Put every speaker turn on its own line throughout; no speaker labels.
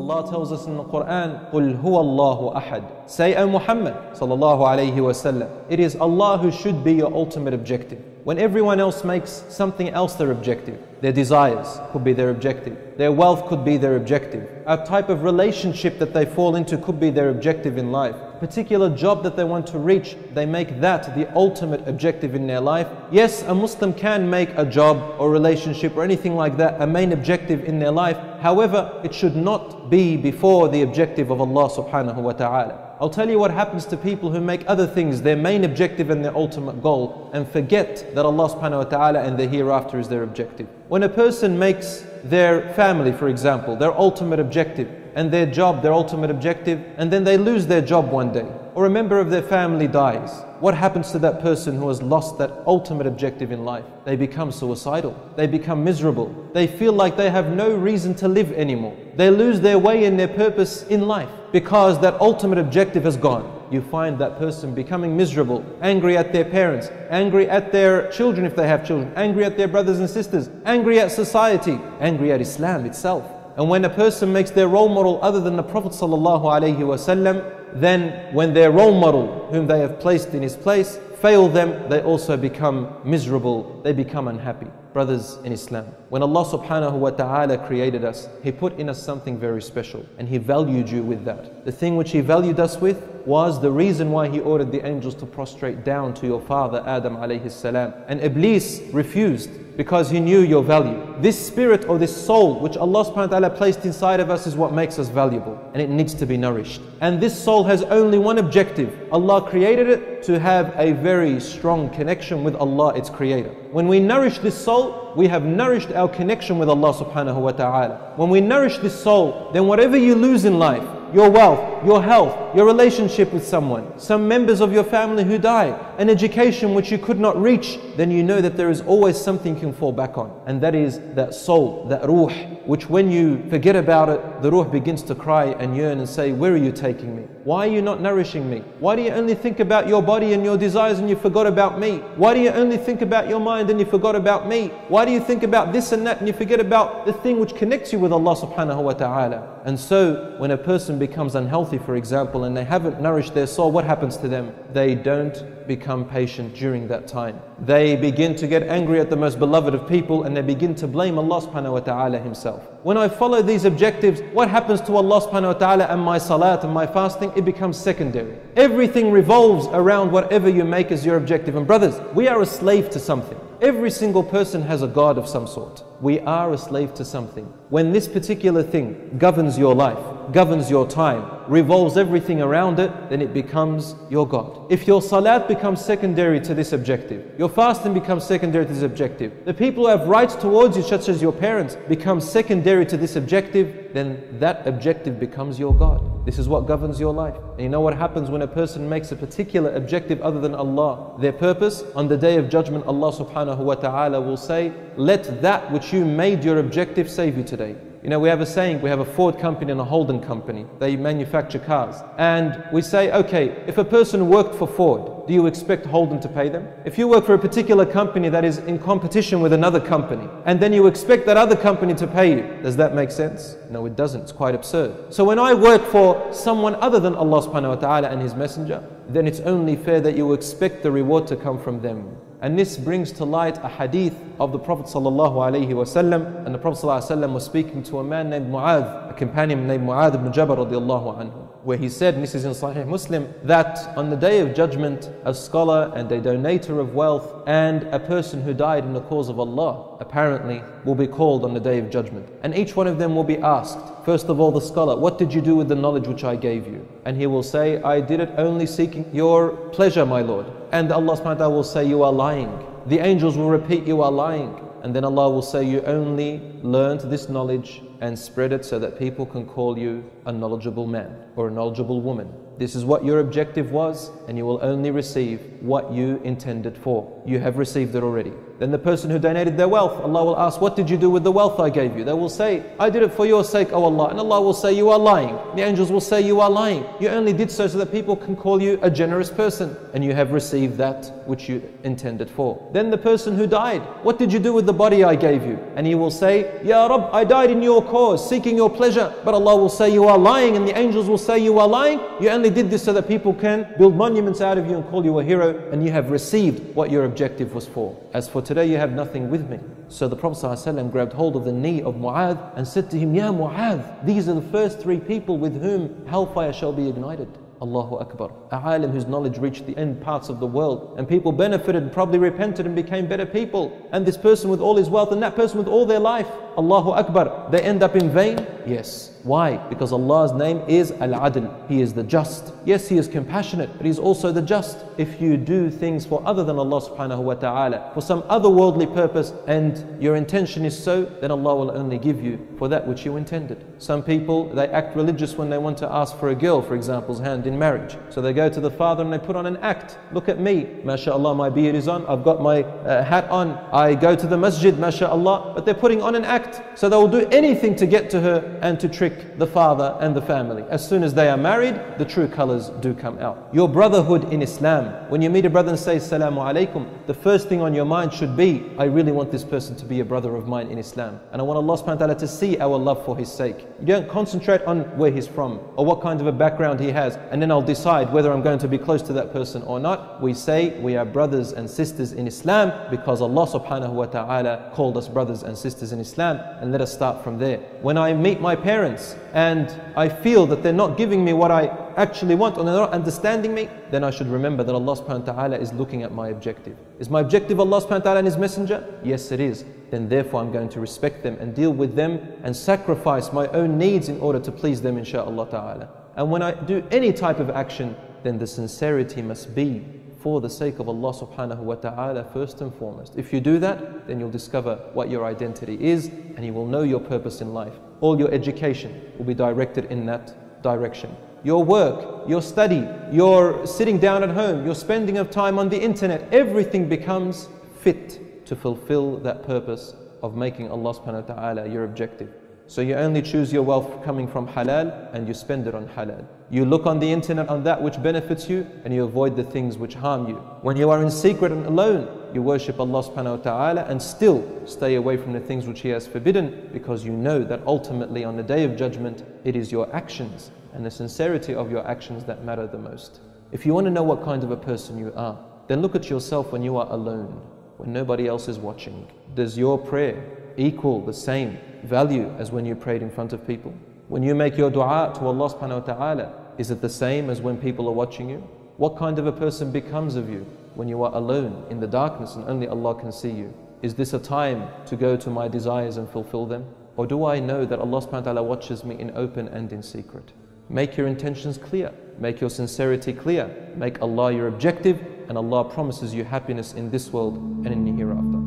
Allah tells us in the Quran, قُلْ هُوَ اللَّهُ أَحَدٌ. Say, O Muhammad sallallahu alayhi wasallam, it is Allah who should be your ultimate objective. When everyone else makes something else their objective, their desires could be their objective, their wealth could be their objective, a type of relationship that they fall into could be their objective in life, a particular job that they want to reach, they make that the ultimate objective in their life. Yes, a Muslim can make a job or relationship or anything like that a main objective in their life. However, it should not be before the objective of Allah subhanahu wa ta'ala. I'll tell you what happens to people who make other things their main objective and their ultimate goal and forget that Allah subhanahu wa ta'ala and the hereafter is their objective. When a person makes their family, for example, their ultimate objective, and their job their ultimate objective, and then they lose their job one day, or a member of their family dies, what happens to that person who has lost that ultimate objective in life? They become suicidal. They become miserable. They feel like they have no reason to live anymore. They lose their way and their purpose in life because that ultimate objective has gone. You find that person becoming miserable, angry at their parents, angry at their children if they have children, angry at their brothers and sisters, angry at society, angry at Islam itself. And when a person makes their role model other than the Prophet ﷺ, then when their role model, whom they have placed in his place, fail them, they also become miserable, they become unhappy. Brothers in Islam, when Allah subhanahu wa ta'ala created us, He put in us something very special and He valued you with that. The thing which He valued us with was the reason why He ordered the angels to prostrate down to your father Adam alayhi salam. And Iblis refused because he knew your value. This spirit or this soul which Allah subhanahu wa ta'ala placed inside of us is what makes us valuable, and it needs to be nourished. And this soul has only one objective. Allah created it to have a very strong connection with Allah, its creator. When we nourish this soul, we have nourished our connection with Allah subhanahu wa ta'ala. When we nourish this soul, then whatever you lose in life, your wealth, your health, your relationship with someone, some members of your family who die, an education which you could not reach, then you know that there is always something you can fall back on. And that is that soul, that ruh, which when you forget about it, the ruh begins to cry and yearn and say, where are you taking me? Why are you not nourishing me? Why do you only think about your body and your desires and you forgot about me? Why do you only think about your mind and you forgot about me? Why do you think about this and that and you forget about the thing which connects you with Allah subhanahu wa ta'ala? And so when a person becomes unhealthy, for example, and they haven't nourished their soul, what happens to them? They don't become patient during that time. They begin to get angry at the most beloved of people and they begin to blame Allah subhanahu wa ta'ala Himself. When I follow these objectives, what happens to Allah subhanahu wa ta'ala and my salat and my fasting? It becomes secondary. Everything revolves around whatever you make as your objective. And brothers, we are a slave to something. Every single person has a God of some sort. We are a slave to something. When this particular thing governs your life, governs your time, revolves everything around it, then it becomes your God. If your salat becomes secondary to this objective, your fasting becomes secondary to this objective, the people who have rights towards you, such as your parents, become secondary to this objective, then that objective becomes your God. This is what governs your life. And you know what happens when a person makes a particular objective other than Allah, their purpose? On the Day of Judgment, Allah subhanahu wa ta'ala will say, let that which you made your objective save you today. You know, we have a saying, we have a Ford company and a Holden company. They manufacture cars. And we say, okay, if a person worked for Ford, do you expect Holden to pay them? If you work for a particular company that is in competition with another company, and then you expect that other company to pay you, does that make sense? No, it doesn't. It's quite absurd. So when I work for someone other than Allah subhanahu wa ta'ala and His Messenger, then it's only fair that you expect the reward to come from them. And this brings to light a hadith of the Prophet sallallahu alaihi wasallam. And the Prophet sallallahu alaihi wasallam was speaking to a man named Mu'adh, a companion named Mu'adh ibn Jabal radiallahu anhu, where he said, and this is in Sahih Muslim, that on the Day of Judgment, a scholar and a donator of wealth and a person who died in the cause of Allah apparently will be called on the Day of Judgment. And each one of them will be asked, first of all the scholar, what did you do with the knowledge which I gave you? And he will say, I did it only seeking your pleasure, my Lord. And Allah subhanahu wa ta'ala will say, you are lying. The angels will repeat, you are lying. And then Allah will say, you only learned this knowledge and spread it so that people can call you a knowledgeable man or a knowledgeable woman. This is what your objective was, and you will only receive what you intended for. You have received it already. Then the person who donated their wealth, Allah will ask, what did you do with the wealth I gave you? They will say, I did it for your sake, O Allah. And Allah will say, you are lying. The angels will say, you are lying. You only did so that people can call you a generous person, and you have received that which you intended for. Then the person who died, what did you do with the body I gave you? And he will say, Ya Rabb, I died in your cause, seeking your pleasure. But Allah will say, you are lying, and the angels will say, you are lying. You only did this so that people can build monuments out of you and call you a hero, and you have received what your objective was for. As for today, you have nothing with me. So the Prophet ﷺ grabbed hold of the knee of Mu'adh and said to him, Ya Mu'adh, these are the first 3 people with whom hellfire shall be ignited. Allahu Akbar. A alim whose knowledge reached the end parts of the world, and people benefited and probably repented and became better people. And this person with all his wealth and that person with all their life, Allahu Akbar, they end up in vain? Yes. Why? Because Allah's name is Al-Adl. He is the just. Yes, He is compassionate, but He's also the just. If you do things for other than Allah subhanahu wa ta'ala, for some other worldly purpose, and your intention is so, then Allah will only give you for that which you intended. Some people, they act religious when they want to ask for a girl, for example's hand, in marriage. So they go to the father and they put on an act. Look at me, mashallah, my beard is on, I've got my hat on, I go to the masjid, mashallah, but they're putting on an act. So they will do anything to get to her and to trick the father and the family. As soon as they are married, the true colors do come out. Your brotherhood in Islam, when you meet a brother and say Assalamu alaikum, the first thing on your mind should be, I really want this person to be a brother of mine in Islam, and I want Allah subhanahu wa ta'ala to see our love for his sake. You don't concentrate on where he's from or what kind of a background he has, and then I'll decide whether I'm going to be close to that person or not. We say we are brothers and sisters in Islam because Allah subhanahu wa ta'ala called us brothers and sisters in Islam, and let us start from there. When I meet my parents and I feel that they're not giving me what I actually want, or they're not understanding me, then I should remember that Allah subhanahu wa ta'ala is looking at my objective. Is my objective Allah subhanahu wa ta'ala and His Messenger? Yes, it is. Then therefore I'm going to respect them and deal with them and sacrifice my own needs in order to please them, insha'Allah ta'ala. And when I do any type of action, then the sincerity must be for the sake of Allah subhanahu wa ta'ala first and foremost. If you do that, then you'll discover what your identity is, and you will know your purpose in life. All your education will be directed in that direction. Your work, your study, your sitting down at home, your spending of time on the internet, everything becomes fit to fulfill that purpose of making Allah subhanahu wa ta'ala your objective. So you only choose your wealth coming from halal, and you spend it on halal. You look on the internet on that which benefits you, and you avoid the things which harm you. When you are in secret and alone, you worship Allah subhanahu wa ta'ala and still stay away from the things which He has forbidden, because you know that ultimately on the Day of Judgment, it is your actions and the sincerity of your actions that matter the most. If you want to know what kind of a person you are, then look at yourself when you are alone, when nobody else is watching. Does your prayer equal the same value as when you prayed in front of people? When you make your dua to Allah subhanahu wa ta'ala, is it the same as when people are watching you? What kind of a person becomes of you when you are alone in the darkness and only Allah can see you? Is this a time to go to my desires and fulfill them? Or do I know that Allah subhanahu wa ta'ala watches me in open and in secret? Make your intentions clear. Make your sincerity clear. Make Allah your objective, and Allah promises you happiness in this world and in the hereafter.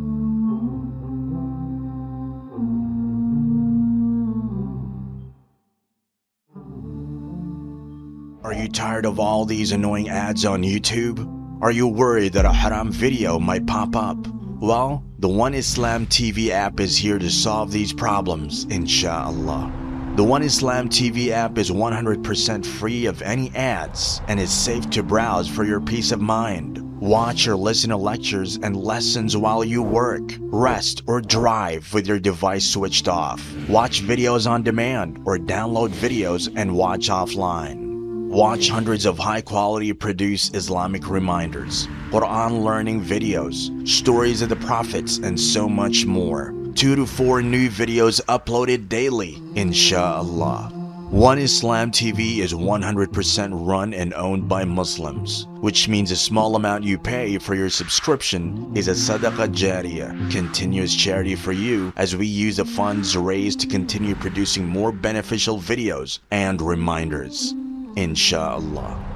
Are you tired of all these annoying ads on YouTube? Are you worried that a haram video might pop up? Well, the One Islam TV app is here to solve these problems, insha'Allah. The One Islam TV app is 100% free of any ads and is safe to browse for your peace of mind. Watch or listen to lectures and lessons while you work, rest, or drive with your device switched off. Watch videos on demand or download videos and watch offline. Watch hundreds of high-quality produced Islamic reminders, Quran learning videos, stories of the prophets, and so much more. 2 to 4 new videos uploaded daily, insha'Allah. One Islam TV is 100% run and owned by Muslims, which means a small amount you pay for your subscription is a sadaqah jariyah, continuous charity for you, as we use the funds raised to continue producing more beneficial videos and reminders, insha'Allah.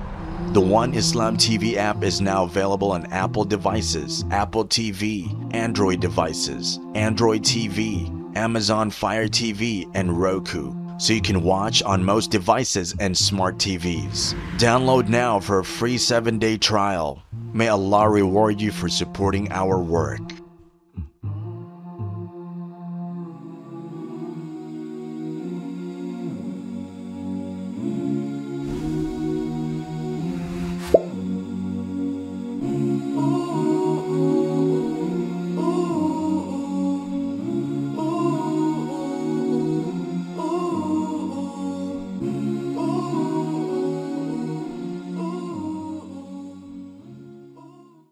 The One Islam TV app is now available on Apple devices, Apple TV, Android devices, Android TV, Amazon Fire TV, and Roku. so you can watch on most devices and smart TVs. Download now for a free 7-day trial. May Allah reward you for supporting our work.